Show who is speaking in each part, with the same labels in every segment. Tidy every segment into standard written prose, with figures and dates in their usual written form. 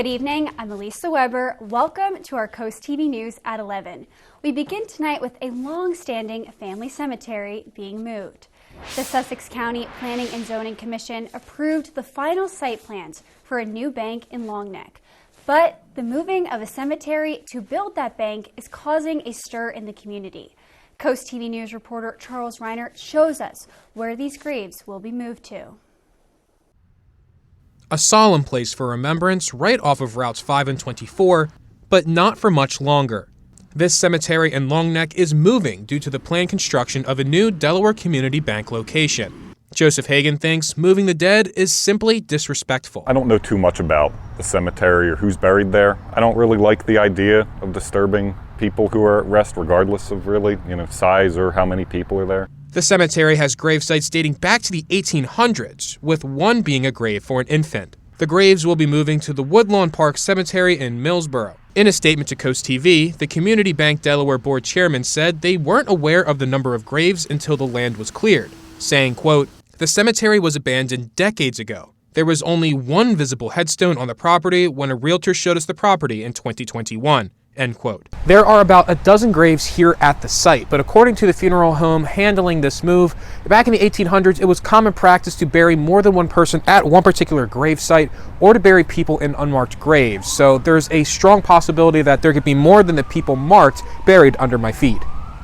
Speaker 1: Good evening, I'm Elisa Weber. Welcome to our Coast TV News at 11. We begin tonight with a long-standing family cemetery being moved. The Sussex County Planning and Zoning Commission approved the final site plans for a new bank in Long Neck. But the moving of a cemetery to build that bank is causing a stir in the community. Coast TV News reporter Charles Reiner shows us where these graves will be moved to.
Speaker 2: A solemn place for remembrance right off of routes 5 and 24, but not for much longer. This cemetery in Long Neck is moving due to the planned construction of a new Delaware Community Bank location. Joseph Hagan thinks moving the dead is simply disrespectful.
Speaker 3: I don't know too much about the cemetery or who's buried there. I don't really like the idea of disturbing people who are at rest regardless of really, size or how many people are there.
Speaker 2: The cemetery has grave sites dating back to the 1800s, with one being a grave for an infant. The graves will be moving to the Woodlawn Park Cemetery in Millsboro. In a statement to Coast TV, the Community Bank Delaware board chairman said they weren't aware of the number of graves until the land was cleared, saying, quote, "The cemetery was abandoned decades ago. There was only one visible headstone on the property when a realtor showed us the property in 2021. End quote. There are about a dozen graves here at the site, but according to the funeral home handling this move, back in the 1800s, it was common practice to bury more than one person at one particular grave site or to bury people in unmarked graves. So there's a strong possibility that there could be more than the people marked buried under my feet.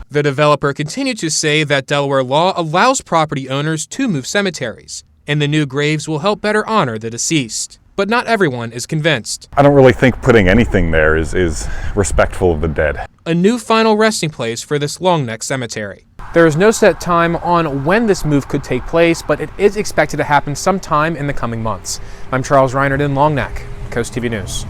Speaker 2: The developer continued to say that Delaware law allows property owners to move cemeteries, and the new graves will help better honor the deceased. But not everyone is convinced.
Speaker 3: I don't really think putting anything there is respectful of the dead.
Speaker 2: A new final resting place for this Long Neck cemetery. There is no set time on when this move could take place, but it is expected to happen sometime in the coming months. I'm Charles Reiner in Long Neck, Coast TV News.